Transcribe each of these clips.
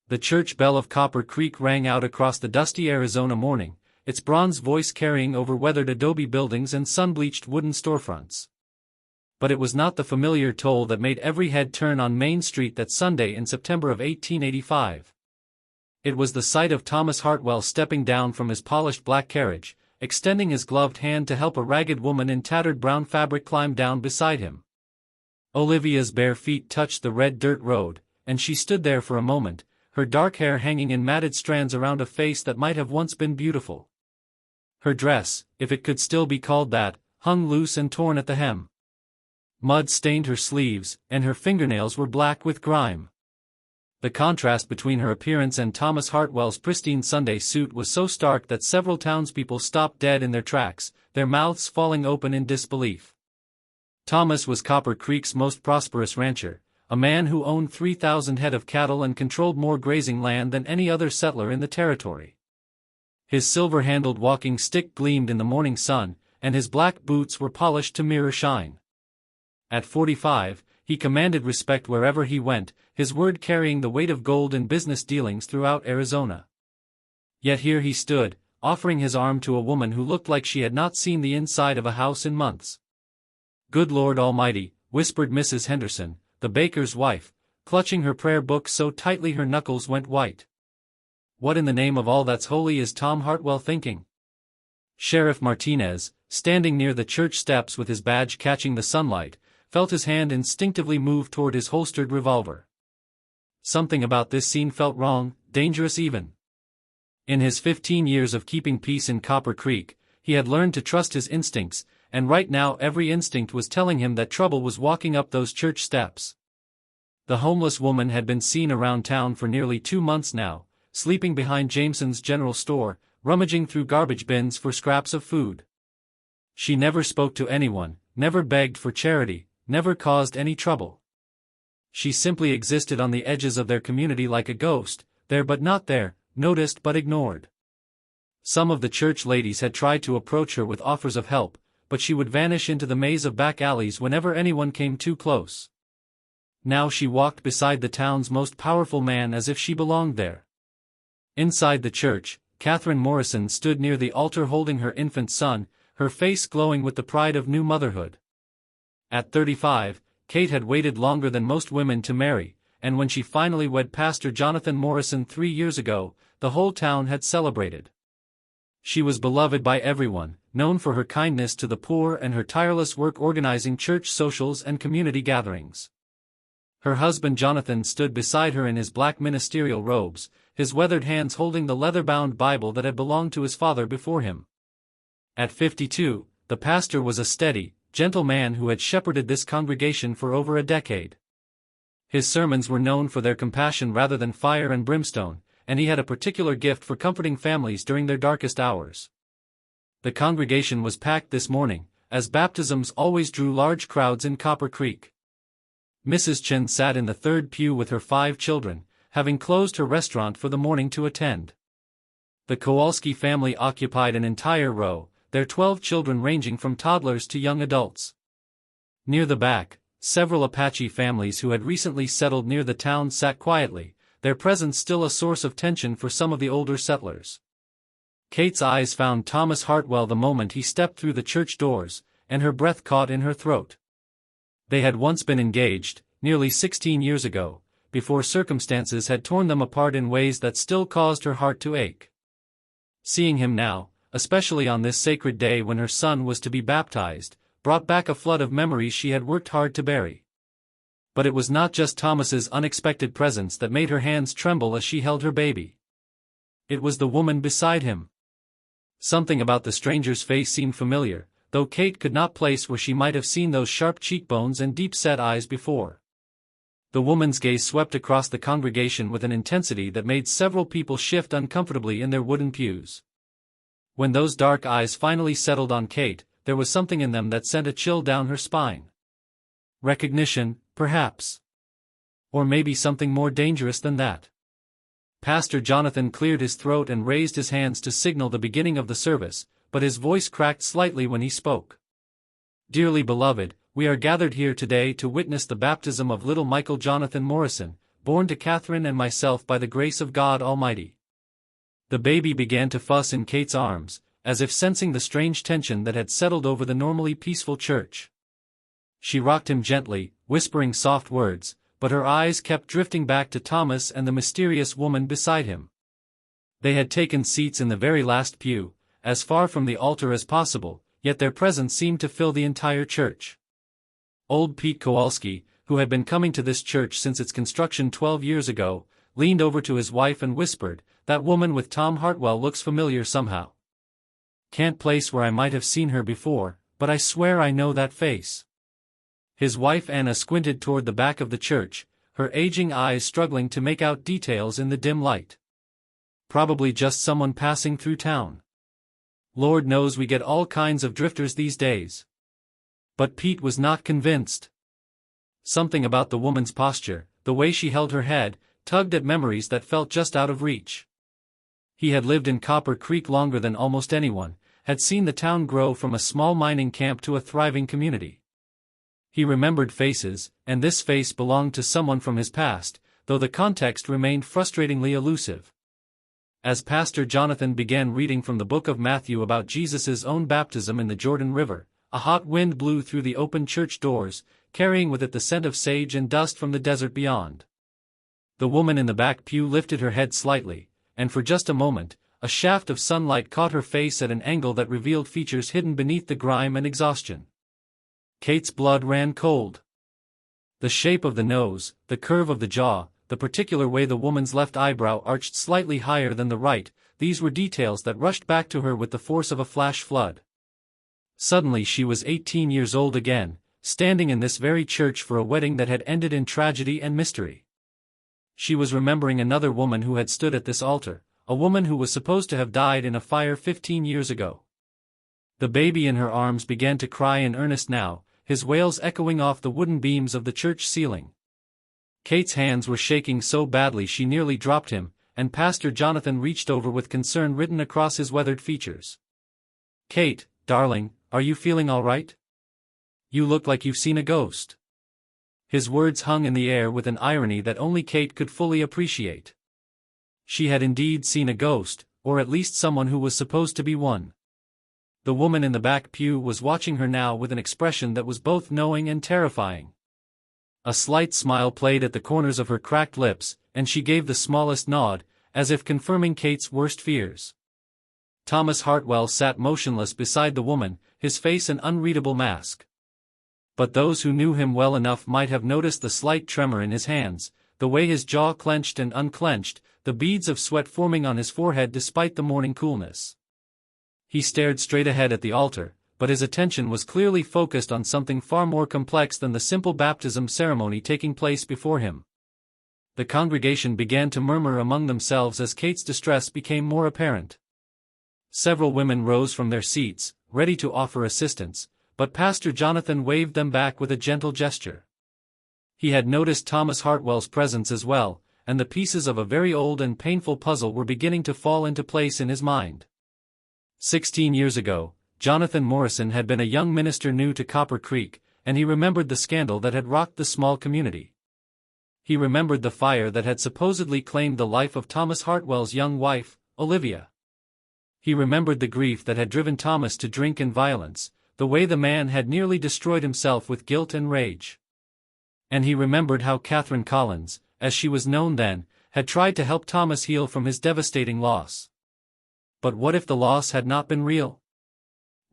The church bell of Copper Creek rang out across the dusty Arizona morning, its bronze voice carrying over weathered adobe buildings and sun-bleached wooden storefronts. But it was not the familiar toll that made every head turn on Main Street that Sunday in September of 1885. It was the sight of Thomas Hartwell stepping down from his polished black carriage, extending his gloved hand to help a ragged woman in tattered brown fabric climb down beside him. Olivia's bare feet touched the red dirt road, and she stood there for a moment, her dark hair hanging in matted strands around a face that might have once been beautiful. Her dress, if it could still be called that, hung loose and torn at the hem. Mud stained her sleeves, and her fingernails were black with grime. The contrast between her appearance and Thomas Hartwell's pristine Sunday suit was so stark that several townspeople stopped dead in their tracks, their mouths falling open in disbelief. Thomas was Copper Creek's most prosperous rancher, a man who owned 3,000 head of cattle and controlled more grazing land than any other settler in the territory. His silver-handled walking stick gleamed in the morning sun, and his black boots were polished to mirror shine. At 45, he commanded respect wherever he went, his word carrying the weight of gold in business dealings throughout Arizona. Yet here he stood, offering his arm to a woman who looked like she had not seen the inside of a house in months. "Good Lord Almighty," whispered Mrs. Henderson, the baker's wife, clutching her prayer book so tightly her knuckles went white. "What in the name of all that's holy is Tom Hartwell thinking?" Sheriff Martinez, standing near the church steps with his badge catching the sunlight, felt his hand instinctively move toward his holstered revolver. Something about this scene felt wrong, dangerous even. In his 15 years of keeping peace in Copper Creek, he had learned to trust his instincts, and right now every instinct was telling him that trouble was walking up those church steps. The homeless woman had been seen around town for nearly 2 months now, sleeping behind Jameson's general store, rummaging through garbage bins for scraps of food. She never spoke to anyone, never begged for charity, never caused any trouble. She simply existed on the edges of their community like a ghost, there but not there, noticed but ignored. Some of the church ladies had tried to approach her with offers of help, but she would vanish into the maze of back alleys whenever anyone came too close. Now she walked beside the town's most powerful man as if she belonged there. Inside the church, Catherine Morrison stood near the altar holding her infant son, her face glowing with the pride of new motherhood. At 35, Kate had waited longer than most women to marry, and when she finally wed Pastor Jonathan Morrison 3 years ago, the whole town had celebrated. She was beloved by everyone, known for her kindness to the poor and her tireless work organizing church socials and community gatherings. Her husband Jonathan stood beside her in his black ministerial robes, his weathered hands holding the leather-bound Bible that had belonged to his father before him. At 52, the pastor was a steady, gentle man who had shepherded this congregation for over a decade. His sermons were known for their compassion rather than fire and brimstone, and he had a particular gift for comforting families during their darkest hours. The congregation was packed this morning, as baptisms always drew large crowds in Copper Creek. Mrs. Chen sat in the third pew with her 5 children, having closed her restaurant for the morning to attend. The Kowalski family occupied an entire row, their 12 children ranging from toddlers to young adults. Near the back, several Apache families who had recently settled near the town sat quietly, their presence still a source of tension for some of the older settlers. Kate's eyes found Thomas Hartwell the moment he stepped through the church doors, and her breath caught in her throat. They had once been engaged, nearly 16 years ago, before circumstances had torn them apart in ways that still caused her heart to ache. Seeing him now, especially on this sacred day when her son was to be baptized, brought back a flood of memories she had worked hard to bury. But it was not just Thomas's unexpected presence that made her hands tremble as she held her baby. It was the woman beside him. Something about the stranger's face seemed familiar, though Kate could not place where she might have seen those sharp cheekbones and deep-set eyes before. The woman's gaze swept across the congregation with an intensity that made several people shift uncomfortably in their wooden pews. When those dark eyes finally settled on Kate, there was something in them that sent a chill down her spine. Recognition, perhaps. Or maybe something more dangerous than that. Pastor Jonathan cleared his throat and raised his hands to signal the beginning of the service, but his voice cracked slightly when he spoke. "Dearly beloved, we are gathered here today to witness the baptism of little Michael Jonathan Morrison, born to Catherine and myself by the grace of God Almighty." The baby began to fuss in Kate's arms, as if sensing the strange tension that had settled over the normally peaceful church. She rocked him gently, whispering soft words, but her eyes kept drifting back to Thomas and the mysterious woman beside him. They had taken seats in the very last pew, as far from the altar as possible, yet their presence seemed to fill the entire church. Old Pete Kowalski, who had been coming to this church since its construction 12 years ago, leaned over to his wife and whispered, "That woman with Tom Hartwell looks familiar somehow. Can't place where I might have seen her before, but I swear I know that face." His wife Anna squinted toward the back of the church, her aging eyes struggling to make out details in the dim light. "Probably just someone passing through town. Lord knows we get all kinds of drifters these days." But Pete was not convinced. Something about the woman's posture, the way she held her head, tugged at memories that felt just out of reach. He had lived in Copper Creek longer than almost anyone, had seen the town grow from a small mining camp to a thriving community. He remembered faces, and this face belonged to someone from his past, though the context remained frustratingly elusive. As Pastor Jonathan began reading from the book of Matthew about Jesus' own baptism in the Jordan River, a hot wind blew through the open church doors, carrying with it the scent of sage and dust from the desert beyond. The woman in the back pew lifted her head slightly, and for just a moment, a shaft of sunlight caught her face at an angle that revealed features hidden beneath the grime and exhaustion. Kate's blood ran cold. The shape of the nose, the curve of the jaw, the particular way the woman's left eyebrow arched slightly higher than the right, these were details that rushed back to her with the force of a flash flood. Suddenly she was 18 years old again, standing in this very church for a wedding that had ended in tragedy and mystery. She was remembering another woman who had stood at this altar, a woman who was supposed to have died in a fire 15 years ago. The baby in her arms began to cry in earnest now, his wails echoing off the wooden beams of the church ceiling. Kate's hands were shaking so badly she nearly dropped him, and Pastor Jonathan reached over with concern written across his weathered features. "Kate, darling, are you feeling all right? You look like you've seen a ghost." His words hung in the air with an irony that only Kate could fully appreciate. She had indeed seen a ghost, or at least someone who was supposed to be one. The woman in the back pew was watching her now with an expression that was both knowing and terrifying. A slight smile played at the corners of her cracked lips, and she gave the smallest nod, as if confirming Kate's worst fears. Thomas Hartwell sat motionless beside the woman, his face an unreadable mask. But those who knew him well enough might have noticed the slight tremor in his hands, the way his jaw clenched and unclenched, the beads of sweat forming on his forehead despite the morning coolness. He stared straight ahead at the altar, but his attention was clearly focused on something far more complex than the simple baptism ceremony taking place before him. The congregation began to murmur among themselves as Kate's distress became more apparent. Several women rose from their seats, ready to offer assistance, but Pastor Jonathan waved them back with a gentle gesture. He had noticed Thomas Hartwell's presence as well, and the pieces of a very old and painful puzzle were beginning to fall into place in his mind. 16 years ago, Jonathan Morrison had been a young minister new to Copper Creek, and he remembered the scandal that had rocked the small community. He remembered the fire that had supposedly claimed the life of Thomas Hartwell's young wife, Olivia. He remembered the grief that had driven Thomas to drink and violence, the way the man had nearly destroyed himself with guilt and rage. And he remembered how Catherine Collins, as she was known then, had tried to help Thomas heal from his devastating loss. But what if the loss had not been real?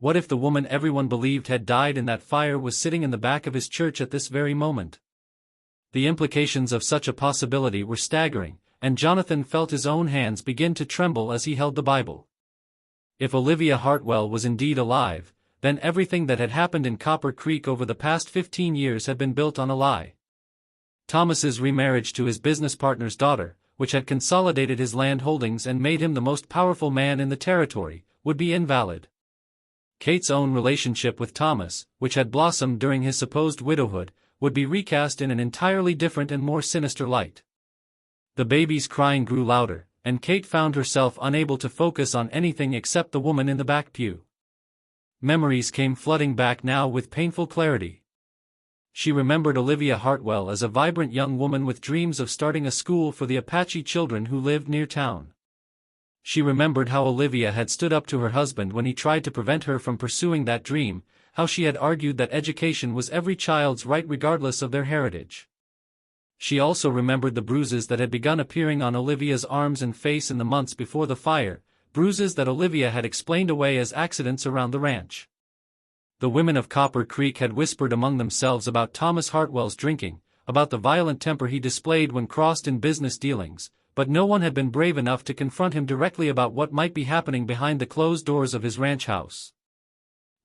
What if the woman everyone believed had died in that fire was sitting in the back of his church at this very moment? The implications of such a possibility were staggering, and Jonathan felt his own hands begin to tremble as he held the Bible. If Olivia Hartwell was indeed alive, then everything that had happened in Copper Creek over the past 15 years had been built on a lie. Thomas's remarriage to his business partner's daughter, which had consolidated his land holdings and made him the most powerful man in the territory, would be invalid. Kate's own relationship with Thomas, which had blossomed during his supposed widowhood, would be recast in an entirely different and more sinister light. The baby's crying grew louder, and Kate found herself unable to focus on anything except the woman in the back pew. Memories came flooding back now with painful clarity. She remembered Olivia Hartwell as a vibrant young woman with dreams of starting a school for the Apache children who lived near town. She remembered how Olivia had stood up to her husband when he tried to prevent her from pursuing that dream, how she had argued that education was every child's right regardless of their heritage. She also remembered the bruises that had begun appearing on Olivia's arms and face in the months before the fire, bruises that Olivia had explained away as accidents around the ranch. The women of Copper Creek had whispered among themselves about Thomas Hartwell's drinking, about the violent temper he displayed when crossed in business dealings, but no one had been brave enough to confront him directly about what might be happening behind the closed doors of his ranch house.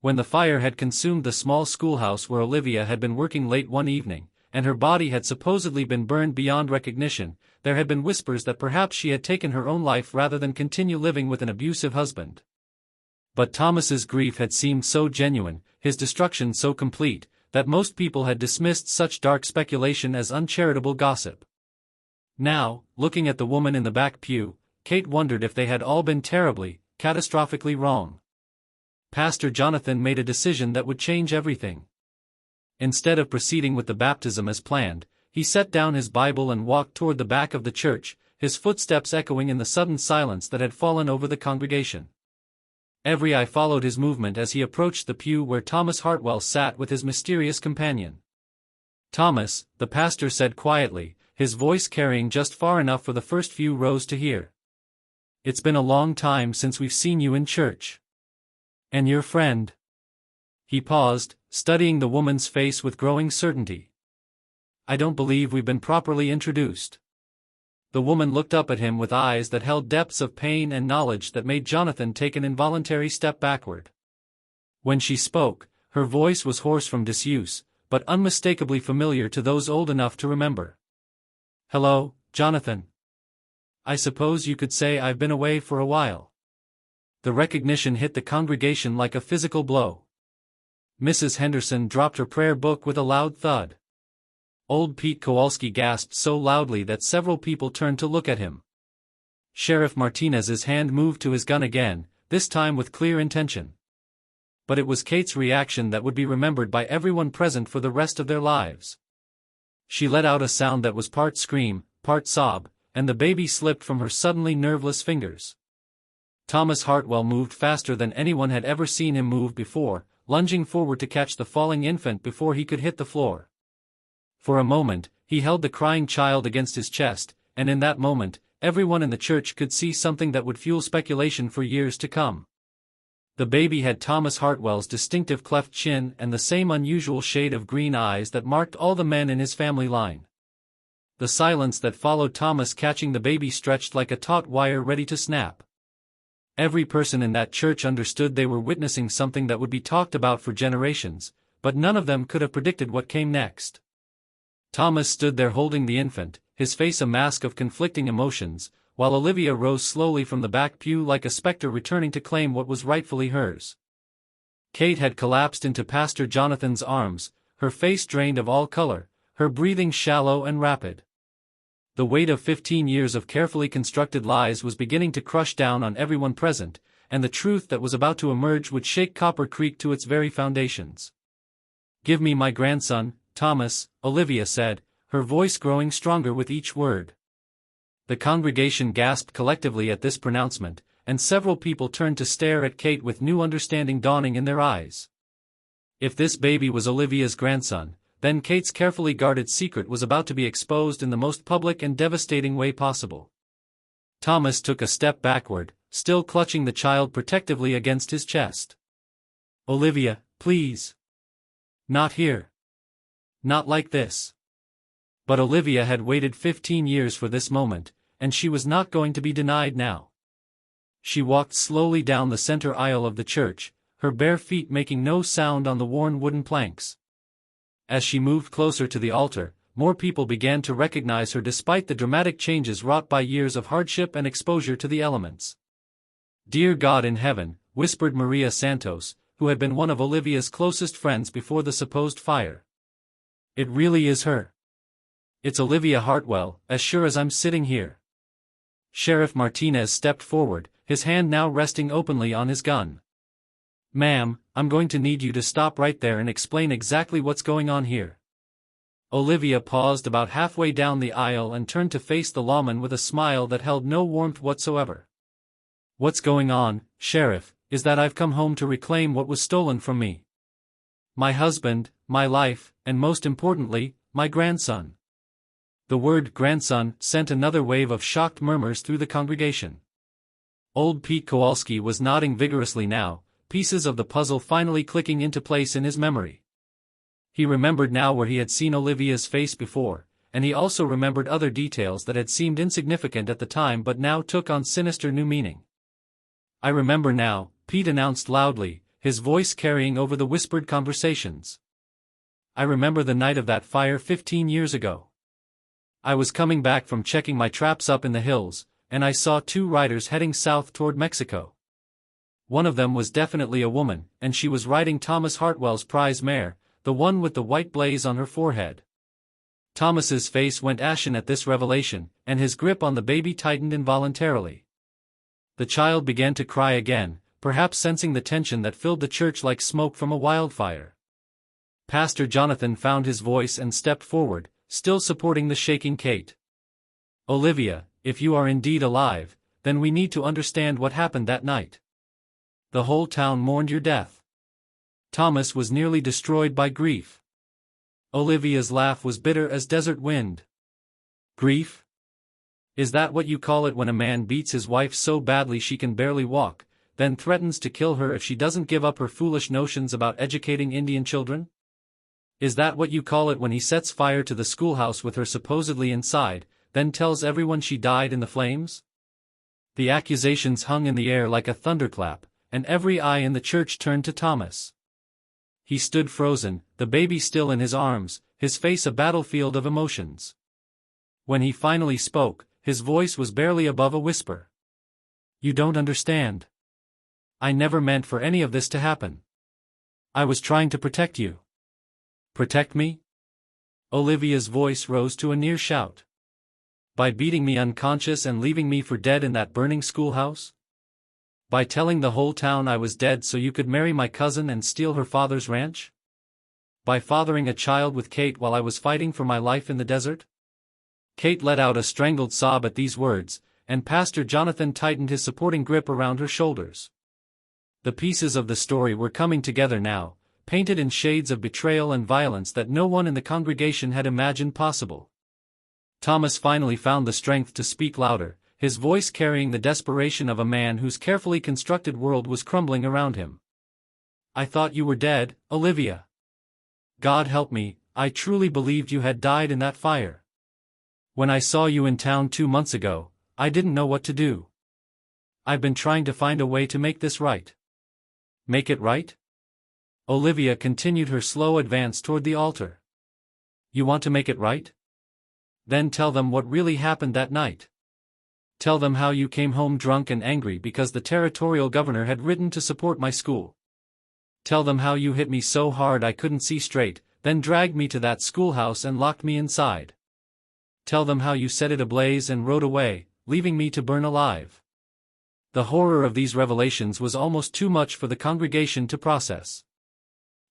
When the fire had consumed the small schoolhouse where Olivia had been working late one evening, and her body had supposedly been burned beyond recognition, there had been whispers that perhaps she had taken her own life rather than continue living with an abusive husband. But Thomas's grief had seemed so genuine, his destruction so complete, that most people had dismissed such dark speculation as uncharitable gossip. Now, looking at the woman in the back pew, Kate wondered if they had all been terribly, catastrophically wrong. Pastor Jonathan made a decision that would change everything. Instead of proceeding with the baptism as planned, he set down his Bible and walked toward the back of the church, his footsteps echoing in the sudden silence that had fallen over the congregation. Every eye followed his movement as he approached the pew where Thomas Hartwell sat with his mysterious companion. "Thomas," the pastor said quietly, his voice carrying just far enough for the first few rows to hear. "It's been a long time since we've seen you in church. And your friend?" He paused, studying the woman's face with growing certainty. "I don't believe we've been properly introduced." The woman looked up at him with eyes that held depths of pain and knowledge that made Jonathan take an involuntary step backward. When she spoke, her voice was hoarse from disuse, but unmistakably familiar to those old enough to remember. "Hello, Jonathan. I suppose you could say I've been away for a while." The recognition hit the congregation like a physical blow. Mrs. Henderson dropped her prayer book with a loud thud. Old Pete Kowalski gasped so loudly that several people turned to look at him. Sheriff Martinez's hand moved to his gun again, this time with clear intention. But it was Kate's reaction that would be remembered by everyone present for the rest of their lives. She let out a sound that was part scream, part sob, and the baby slipped from her suddenly nerveless fingers. Thomas Hartwell moved faster than anyone had ever seen him move before, lunging forward to catch the falling infant before he could hit the floor. For a moment, he held the crying child against his chest, and in that moment, everyone in the church could see something that would fuel speculation for years to come. The baby had Thomas Hartwell's distinctive cleft chin and the same unusual shade of green eyes that marked all the men in his family line. The silence that followed Thomas catching the baby stretched like a taut wire ready to snap. Every person in that church understood they were witnessing something that would be talked about for generations, but none of them could have predicted what came next. Thomas stood there holding the infant, his face a mask of conflicting emotions, while Olivia rose slowly from the back pew like a specter returning to claim what was rightfully hers. Kate had collapsed into Pastor Jonathan's arms, her face drained of all color, her breathing shallow and rapid. The weight of 15 years of carefully constructed lies was beginning to crush down on everyone present, and the truth that was about to emerge would shake Copper Creek to its very foundations. "Give me my grandson, Thomas," Olivia said, her voice growing stronger with each word. The congregation gasped collectively at this pronouncement, and several people turned to stare at Kate with new understanding dawning in their eyes. If this baby was Olivia's grandson, then Kate's carefully guarded secret was about to be exposed in the most public and devastating way possible. Thomas took a step backward, still clutching the child protectively against his chest. "Olivia, please. Not here. Not like this." But Olivia had waited 15 years for this moment, and she was not going to be denied now. She walked slowly down the center aisle of the church, her bare feet making no sound on the worn wooden planks. As she moved closer to the altar, more people began to recognize her despite the dramatic changes wrought by years of hardship and exposure to the elements. "Dear God in heaven," whispered Maria Santos, who had been one of Olivia's closest friends before the supposed fire. "It really is her. It's Olivia Hartwell, as sure as I'm sitting here." Sheriff Martinez stepped forward, his hand now resting openly on his gun. "Ma'am, I'm going to need you to stop right there and explain exactly what's going on here." Olivia paused about halfway down the aisle and turned to face the lawman with a smile that held no warmth whatsoever. "What's going on, Sheriff, is that I've come home to reclaim what was stolen from me. My husband, my life, and most importantly, my grandson." The word grandson sent another wave of shocked murmurs through the congregation. Old Pete Kowalski was nodding vigorously now, pieces of the puzzle finally clicking into place in his memory. He remembered now where he had seen Olivia's face before, and he also remembered other details that had seemed insignificant at the time but now took on sinister new meaning. "I remember now," Pete announced loudly, his voice carrying over the whispered conversations. "I remember the night of that fire 15 years ago. I was coming back from checking my traps up in the hills, and I saw two riders heading south toward Mexico. One of them was definitely a woman, and she was riding Thomas Hartwell's prize mare, the one with the white blaze on her forehead." Thomas's face went ashen at this revelation, and his grip on the baby tightened involuntarily. The child began to cry again, perhaps sensing the tension that filled the church like smoke from a wildfire. Pastor Jonathan found his voice and stepped forward, still supporting the shaking Kate. "Olivia, if you are indeed alive, then we need to understand what happened that night. The whole town mourned your death. Thomas was nearly destroyed by grief." Olivia's laugh was bitter as desert wind. "Grief? Is that what you call it when a man beats his wife so badly she can barely walk, then threatens to kill her if she doesn't give up her foolish notions about educating Indian children? Is that what you call it when he sets fire to the schoolhouse with her supposedly inside, then tells everyone she died in the flames?" The accusations hung in the air like a thunderclap, and every eye in the church turned to Thomas. He stood frozen, the baby still in his arms, his face a battlefield of emotions. When he finally spoke, his voice was barely above a whisper. "You don't understand. I never meant for any of this to happen. I was trying to protect you." "Protect me?" Olivia's voice rose to a near shout. "By beating me unconscious and leaving me for dead in that burning schoolhouse? By telling the whole town I was dead so you could marry my cousin and steal her father's ranch? By fathering a child with Kate while I was fighting for my life in the desert?" Kate let out a strangled sob at these words, and Pastor Jonathan tightened his supporting grip around her shoulders. The pieces of the story were coming together now, painted in shades of betrayal and violence that no one in the congregation had imagined possible. Thomas finally found the strength to speak louder, his voice carrying the desperation of a man whose carefully constructed world was crumbling around him. "I thought you were dead, Olivia. God help me, I truly believed you had died in that fire. When I saw you in town 2 months ago, I didn't know what to do. I've been trying to find a way to make this right." "Make it right?" Olivia continued her slow advance toward the altar. "You want to make it right? Then tell them what really happened that night. Tell them how you came home drunk and angry because the territorial governor had ridden to support my school. Tell them how you hit me so hard I couldn't see straight, then dragged me to that schoolhouse and locked me inside. Tell them how you set it ablaze and rode away, leaving me to burn alive." The horror of these revelations was almost too much for the congregation to process.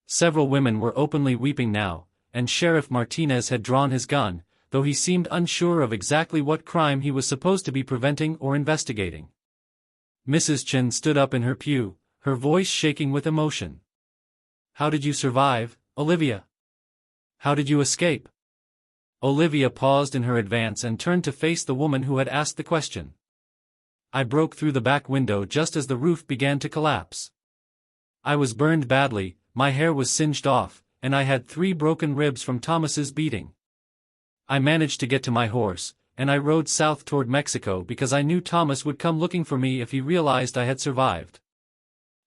Several women were openly weeping now, and Sheriff Martinez had drawn his gun, though he seemed unsure of exactly what crime he was supposed to be preventing or investigating. Mrs. Chen stood up in her pew, her voice shaking with emotion. "How did you survive, Olivia? How did you escape?" Olivia paused in her advance and turned to face the woman who had asked the question. "I broke through the back window just as the roof began to collapse. I was burned badly, my hair was singed off, and I had 3 broken ribs from Thomas's beating. I managed to get to my horse, and I rode south toward Mexico because I knew Thomas would come looking for me if he realized I had survived."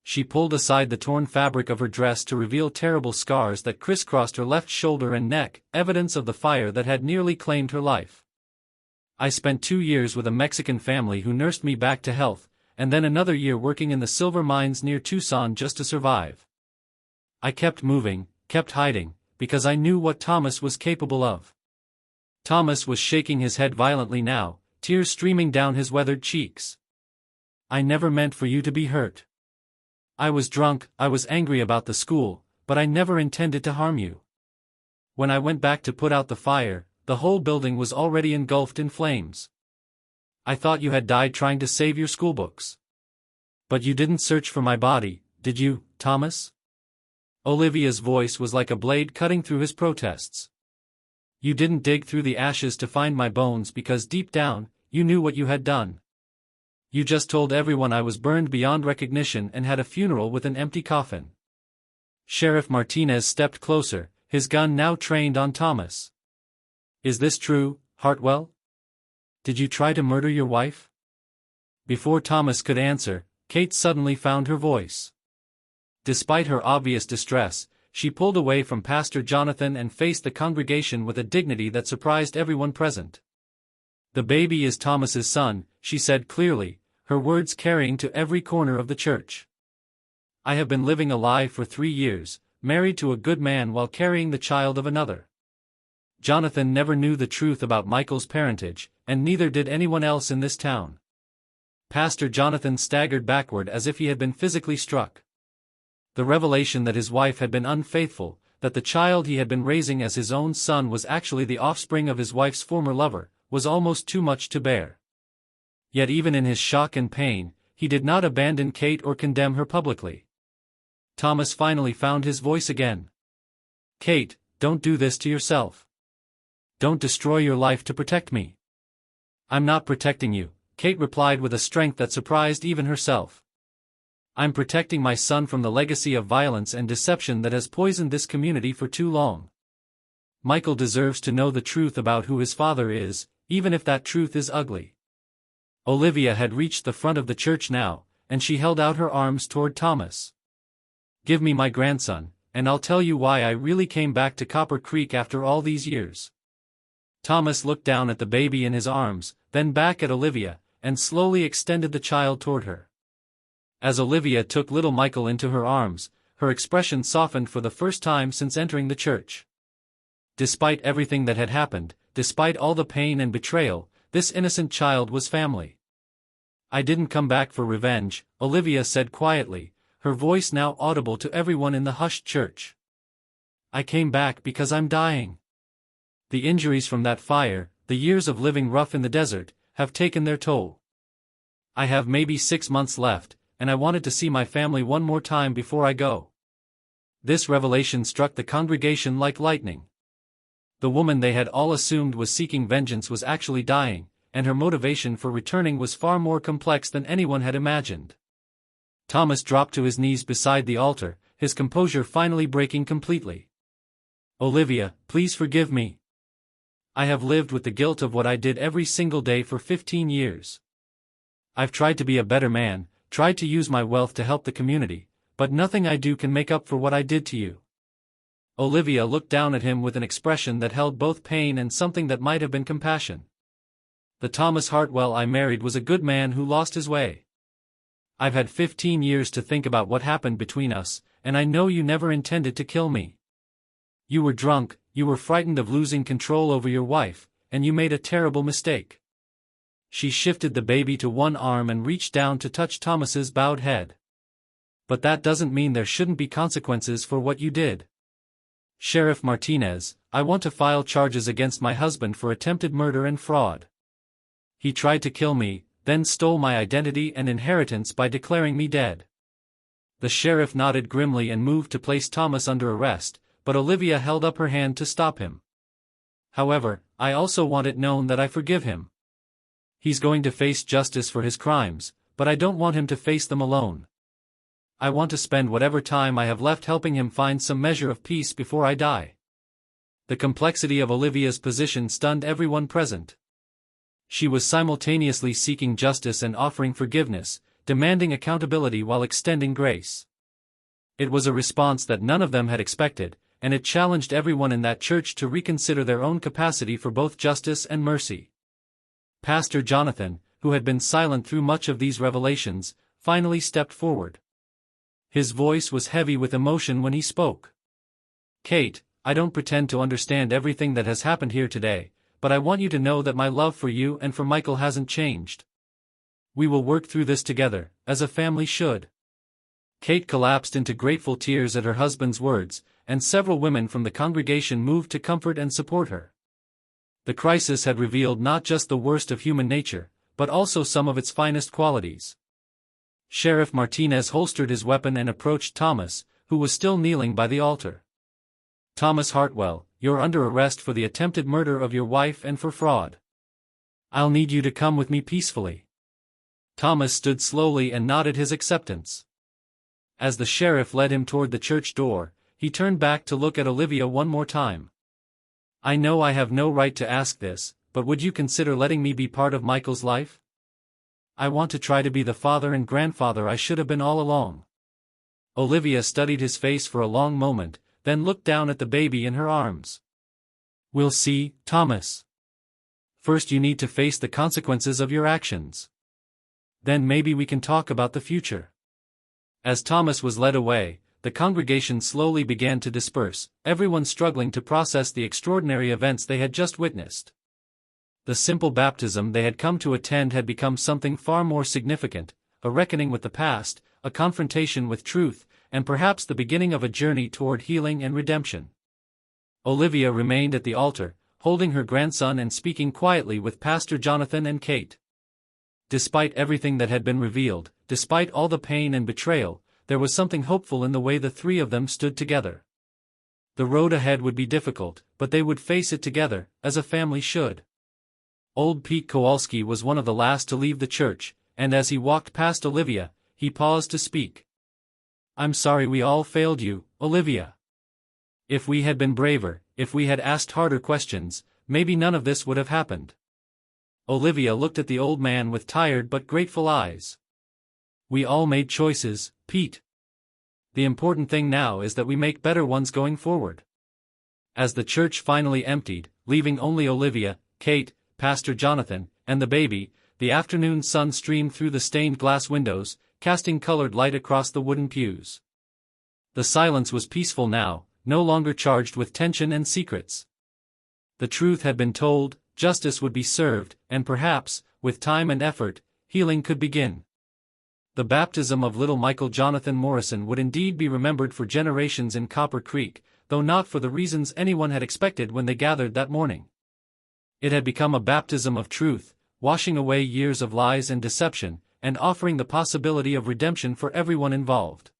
She pulled aside the torn fabric of her dress to reveal terrible scars that crisscrossed her left shoulder and neck, evidence of the fire that had nearly claimed her life. "I spent 2 years with a Mexican family who nursed me back to health, and then another year working in the silver mines near Tucson just to survive. I kept moving, kept hiding, because I knew what Thomas was capable of." Thomas was shaking his head violently now, tears streaming down his weathered cheeks. "I never meant for you to be hurt. I was drunk, I was angry about the school, but I never intended to harm you. When I went back to put out the fire, the whole building was already engulfed in flames. I thought you had died trying to save your schoolbooks. But you didn't search for my body, did you, Thomas? Olivia's voice was like a blade cutting through his protests. You didn't dig through the ashes to find my bones because deep down, you knew what you had done. You just told everyone I was burned beyond recognition and had a funeral with an empty coffin. Sheriff Martinez stepped closer, his gun now trained on Thomas. Is this true, Hartwell? Did you try to murder your wife? Before Thomas could answer, Kate suddenly found her voice. Despite her obvious distress, she pulled away from Pastor Jonathan and faced the congregation with a dignity that surprised everyone present. The baby is Thomas's son, she said clearly, her words carrying to every corner of the church. I have been living a lie for 3 years, married to a good man while carrying the child of another. Jonathan never knew the truth about Michael's parentage, and neither did anyone else in this town. Pastor Jonathan staggered backward as if he had been physically struck. The revelation that his wife had been unfaithful, that the child he had been raising as his own son was actually the offspring of his wife's former lover, was almost too much to bear. Yet even in his shock and pain, he did not abandon Kate or condemn her publicly. Thomas finally found his voice again. Kate, don't do this to yourself. Don't destroy your life to protect me. I'm not protecting you, Kate replied with a strength that surprised even herself. I'm protecting my son from the legacy of violence and deception that has poisoned this community for too long. Michael deserves to know the truth about who his father is, even if that truth is ugly. Olivia had reached the front of the church now, and she held out her arms toward Thomas. Give me my grandson, and I'll tell you why I really came back to Copper Creek after all these years. Thomas looked down at the baby in his arms, then back at Olivia, and slowly extended the child toward her. As Olivia took little Michael into her arms, her expression softened for the first time since entering the church. Despite everything that had happened, despite all the pain and betrayal, this innocent child was family. I didn't come back for revenge, Olivia said quietly, her voice now audible to everyone in the hushed church. I came back because I'm dying. The injuries from that fire, the years of living rough in the desert, have taken their toll. I have maybe 6 months left, and I wanted to see my family one more time before I go. This revelation struck the congregation like lightning. The woman they had all assumed was seeking vengeance was actually dying, and her motivation for returning was far more complex than anyone had imagined. Thomas dropped to his knees beside the altar, his composure finally breaking completely. Olivia, please forgive me. I have lived with the guilt of what I did every single day for 15 years. I've tried to be a better man, tried to use my wealth to help the community, but nothing I do can make up for what I did to you. Olivia looked down at him with an expression that held both pain and something that might have been compassion. The Thomas Hartwell I married was a good man who lost his way. I've had 15 years to think about what happened between us, and I know you never intended to kill me. You were drunk, you were frightened of losing control over your wife, and you made a terrible mistake. She shifted the baby to one arm and reached down to touch Thomas's bowed head. But that doesn't mean there shouldn't be consequences for what you did. Sheriff Martinez, I want to file charges against my husband for attempted murder and fraud. He tried to kill me, then stole my identity and inheritance by declaring me dead. The sheriff nodded grimly and moved to place Thomas under arrest, but Olivia held up her hand to stop him. However, I also want it known that I forgive him. He's going to face justice for his crimes, but I don't want him to face them alone. I want to spend whatever time I have left helping him find some measure of peace before I die. The complexity of Olivia's position stunned everyone present. She was simultaneously seeking justice and offering forgiveness, demanding accountability while extending grace. It was a response that none of them had expected, and it challenged everyone in that church to reconsider their own capacity for both justice and mercy. Pastor Jonathan, who had been silent through much of these revelations, finally stepped forward. His voice was heavy with emotion when he spoke. Kate, I don't pretend to understand everything that has happened here today, but I want you to know that my love for you and for Michael hasn't changed. We will work through this together, as a family should. Kate collapsed into grateful tears at her husband's words, and several women from the congregation moved to comfort and support her. The crisis had revealed not just the worst of human nature, but also some of its finest qualities. Sheriff Martinez holstered his weapon and approached Thomas, who was still kneeling by the altar. "Thomas Hartwell, you're under arrest for the attempted murder of your wife and for fraud. I'll need you to come with me peacefully." Thomas stood slowly and nodded his acceptance. As the sheriff led him toward the church door, he turned back to look at Olivia one more time. "I know I have no right to ask this, but would you consider letting me be part of Michael's life? I want to try to be the father and grandfather I should have been all along." Olivia studied his face for a long moment, then looked down at the baby in her arms. "We'll see, Thomas. First you need to face the consequences of your actions. Then maybe we can talk about the future." As Thomas was led away, the congregation slowly began to disperse, everyone struggling to process the extraordinary events they had just witnessed. The simple baptism they had come to attend had become something far more significant, a reckoning with the past, a confrontation with truth, and perhaps the beginning of a journey toward healing and redemption. Olivia remained at the altar, holding her grandson and speaking quietly with Pastor Jonathan and Kate. Despite everything that had been revealed, despite all the pain and betrayal, there was something hopeful in the way the three of them stood together. The road ahead would be difficult, but they would face it together, as a family should. Old Pete Kowalski was one of the last to leave the church, and as he walked past Olivia, he paused to speak. "I'm sorry we all failed you, Olivia. If we had been braver, if we had asked harder questions, maybe none of this would have happened." Olivia looked at the old man with tired but grateful eyes. "We all made choices, Pete. The important thing now is that we make better ones going forward." As the church finally emptied, leaving only Olivia, Kate, Pastor Jonathan, and the baby, the afternoon sun streamed through the stained glass windows, casting colored light across the wooden pews. The silence was peaceful now, no longer charged with tension and secrets. The truth had been told, justice would be served, and perhaps, with time and effort, healing could begin. The baptism of little Michael Jonathan Morrison would indeed be remembered for generations in Copper Creek, though not for the reasons anyone had expected when they gathered that morning. It had become a baptism of truth, washing away years of lies and deception, and offering the possibility of redemption for everyone involved.